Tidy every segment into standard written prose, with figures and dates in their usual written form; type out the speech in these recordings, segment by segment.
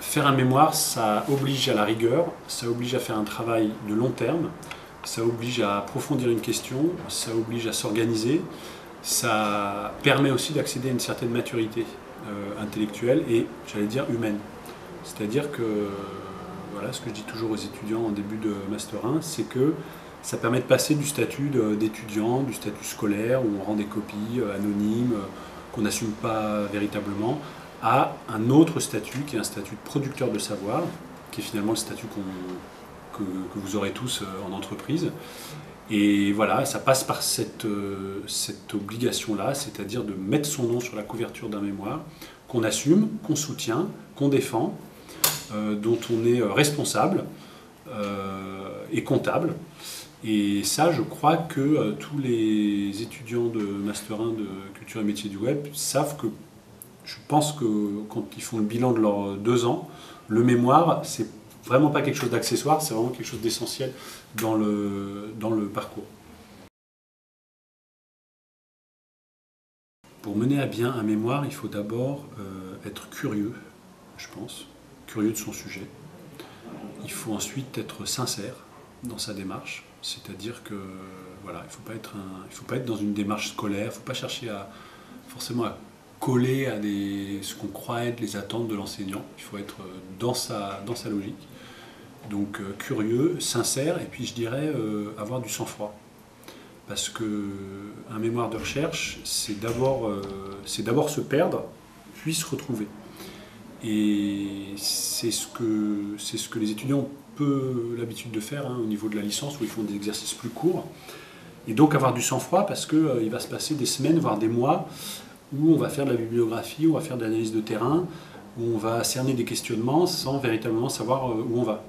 Faire un mémoire, ça oblige à la rigueur, ça oblige à faire un travail de long terme, ça oblige à approfondir une question, ça oblige à s'organiser, ça permet aussi d'accéder à une certaine maturité intellectuelle et, j'allais dire, humaine. C'est-à-dire que, voilà, ce que je dis toujours aux étudiants en début de Master 1, c'est que ça permet de passer du statut d'étudiant, du statut scolaire, où on rend des copies anonymes, qu'on n'assume pas véritablement, à un autre statut, qui est un statut de producteur de savoir, qui est finalement le statut que vous aurez tous en entreprise. Et voilà, ça passe par cette obligation-là, c'est-à-dire de mettre son nom sur la couverture d'un mémoire, qu'on assume, qu'on soutient, qu'on défend, dont on est responsable et comptable. Et ça, je crois que tous les étudiants de Master 1 de Culture et Métiers du Web savent que, je pense que quand ils font le bilan de leurs 2 ans, le mémoire, c'est vraiment pas quelque chose d'accessoire, c'est vraiment quelque chose d'essentiel dans le parcours. Pour mener à bien un mémoire, il faut d'abord être curieux, je pense, curieux de son sujet. Il faut ensuite être sincère dans sa démarche, c'est-à-dire que voilà, il faut pas être dans une démarche scolaire, il ne faut pas chercher forcément à coller à ce qu'on croit être les attentes de l'enseignant. Il faut être dans sa logique. Donc curieux, sincère, et puis je dirais avoir du sang-froid. Parce qu'un mémoire de recherche, c'est d'abord se perdre, puis se retrouver. Et c'est ce que les étudiants ont peu l'habitude de faire au niveau de la licence, où ils font des exercices plus courts. Et donc avoir du sang-froid, parce qu'il va se passer des semaines, voire des mois, où on va faire de la bibliographie, on va faire de l'analyse de terrain, où on va cerner des questionnements sans véritablement savoir où on va.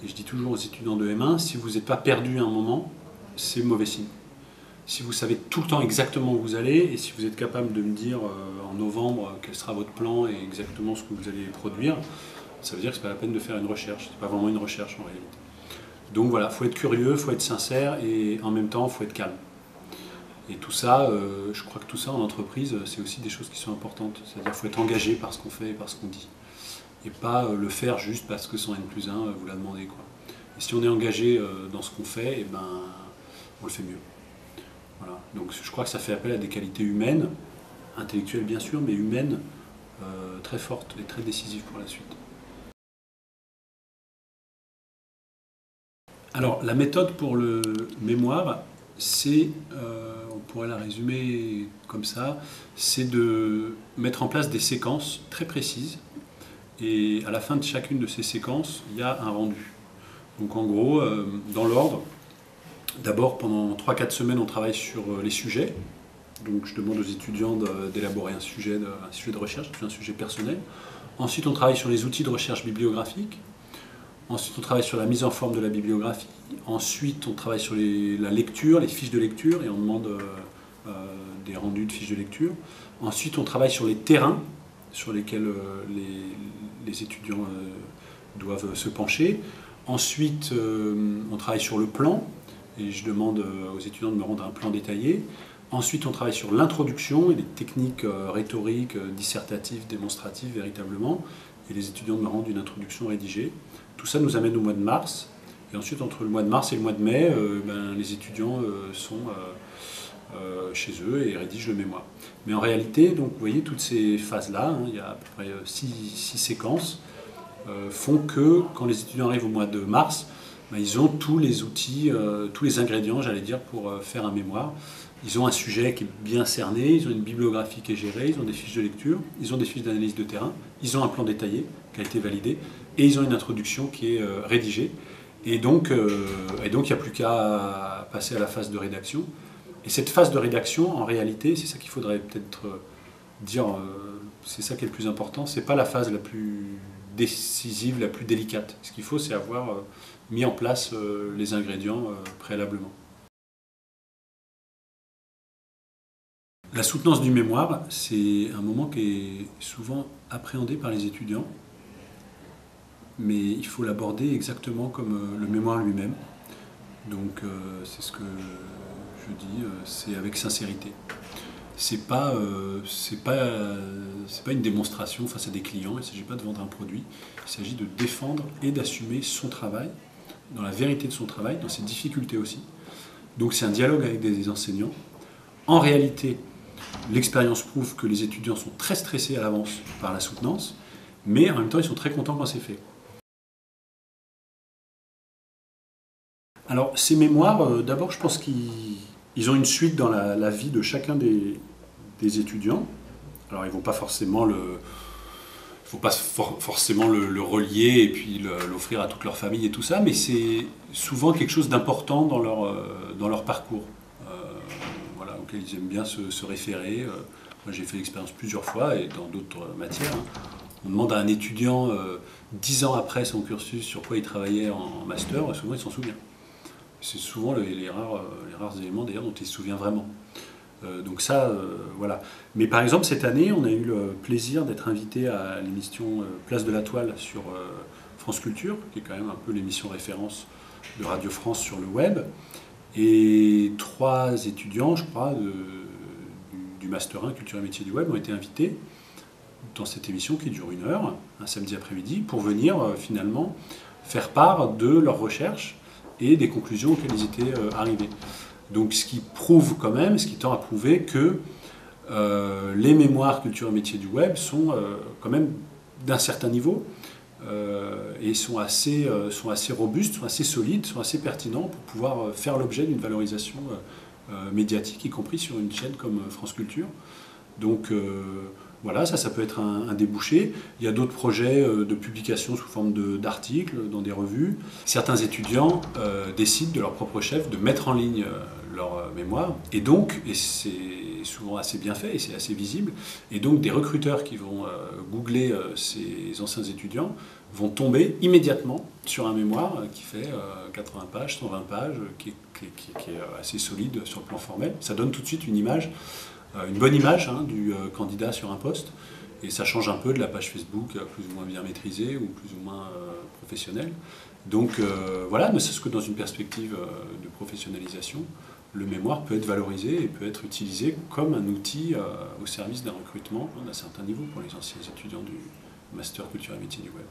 Et je dis toujours aux étudiants de M1, si vous n'êtes pas perdu à un moment, c'est mauvais signe. Si vous savez tout le temps exactement où vous allez, et si vous êtes capable de me dire en novembre quel sera votre plan et exactement ce que vous allez produire, ça veut dire que ce n'est pas la peine de faire une recherche. Ce n'est pas vraiment une recherche en réalité. Donc voilà, il faut être curieux, il faut être sincère, et en même temps, il faut être calme. Et tout ça, je crois que tout ça en entreprise, c'est aussi des choses qui sont importantes. C'est-à-dire qu'il faut être engagé par ce qu'on fait et par ce qu'on dit. Et pas le faire juste parce que son N+1 vous l'a demandé, quoi. Et si on est engagé dans ce qu'on fait, eh ben, on le fait mieux. Voilà. Donc je crois que ça fait appel à des qualités humaines, intellectuelles bien sûr, mais humaines, très fortes et très décisives pour la suite. Alors la méthode pour le mémoire, c'est, on pourrait la résumer comme ça, c'est de mettre en place des séquences très précises. Et à la fin de chacune de ces séquences, il y a un rendu. Donc en gros, dans l'ordre, d'abord pendant 3-4 semaines, on travaille sur les sujets. Donc je demande aux étudiants d'élaborer un sujet de recherche, un sujet personnel. Ensuite, on travaille sur les outils de recherche bibliographique. Ensuite, on travaille sur la mise en forme de la bibliographie. Ensuite, on travaille sur la lecture, les fiches de lecture, et on demande des rendus de fiches de lecture. Ensuite, on travaille sur les terrains sur lesquels les étudiants doivent se pencher. Ensuite, on travaille sur le plan, et je demande aux étudiants de me rendre un plan détaillé. Ensuite, on travaille sur l'introduction et les techniques rhétoriques, dissertatives, démonstratives véritablement, et les étudiants me rendent une introduction rédigée. Tout ça nous amène au mois de mars, et ensuite entre le mois de mars et le mois de mai, les étudiants sont chez eux et rédigent le mémoire. Mais en réalité, donc, vous voyez, toutes ces phases-là, il y a à peu près 6 séquences, font que quand les étudiants arrivent au mois de mars, ils ont tous les outils, tous les ingrédients, j'allais dire, pour faire un mémoire. Ils ont un sujet qui est bien cerné, ils ont une bibliographie qui est gérée, ils ont des fiches de lecture, ils ont des fiches d'analyse de terrain, ils ont un plan détaillé qui a été validé, et ils ont une introduction qui est rédigée. Et donc, il n'y a plus qu'à passer à la phase de rédaction. Et cette phase de rédaction, en réalité, c'est ça qu'il faudrait peut-être dire, c'est ça qui est le plus important, c'est pas la phase la plus décisive, la plus délicate. Ce qu'il faut, c'est avoir mis en place les ingrédients préalablement. La soutenance du mémoire, c'est un moment qui est souvent appréhendé par les étudiants, mais il faut l'aborder exactement comme le mémoire lui-même. Donc c'est ce que je dis, c'est avec sincérité. C'est pas c'est pas une démonstration face à des clients, il ne s'agit pas de vendre un produit, il s'agit de défendre et d'assumer son travail, dans la vérité de son travail, dans ses difficultés aussi. Donc c'est un dialogue avec des enseignants. En réalité, l'expérience prouve que les étudiants sont très stressés à l'avance par la soutenance, mais en même temps ils sont très contents quand c'est fait. Alors ces mémoires, d'abord je pense qu'ils ont une suite dans la vie de chacun des étudiants. Alors ils ne vont pas forcément le relier et puis l'offrir à toute leur famille et tout ça, mais c'est souvent quelque chose d'important dans leur parcours, voilà, auquel ils aiment bien se référer. Moi j'ai fait l'expérience plusieurs fois et dans d'autres matières. On demande à un étudiant 10 ans après son cursus sur quoi il travaillait en master, souvent il s'en souvient. C'est souvent les rares éléments d'ailleurs dont il se souvient vraiment. Donc ça, voilà. Mais par exemple, cette année, on a eu le plaisir d'être invité à l'émission Place de la Toile sur France Culture, qui est quand même un peu l'émission référence de Radio France sur le web. Et 3 étudiants, je crois, du Master 1 Culture et Métiers du Web ont été invités dans cette émission qui dure 1 heure, un samedi après-midi, pour venir finalement faire part de leurs recherches et des conclusions auxquelles ils étaient arrivés. Donc ce qui prouve quand même, ce qui tend à prouver que les mémoires culture et métiers du web sont quand même d'un certain niveau et sont assez robustes, sont assez solides, sont assez pertinents pour pouvoir faire l'objet d'une valorisation médiatique, y compris sur une chaîne comme France Culture. Donc voilà, ça peut être un débouché. Il y a d'autres projets de publication sous forme d'articles dans des revues. Certains étudiants décident de leur propre chef de mettre en ligne leur mémoire. Et donc, et c'est souvent assez bien fait et c'est assez visible, et donc des recruteurs qui vont googler ces anciens étudiants vont tomber immédiatement sur un mémoire qui fait 80 pages, 120 pages, qui est assez solide sur le plan formel. Ça donne tout de suite une image, une bonne image du candidat sur un poste, et ça change un peu de la page Facebook plus ou moins bien maîtrisée ou plus ou moins professionnelle. Donc voilà, ne serait-ce que dans une perspective de professionnalisation, le mémoire peut être valorisé et peut être utilisé comme un outil au service d'un recrutement d'un certain niveau pour les anciens étudiants du Master Culture et Métiers du Web.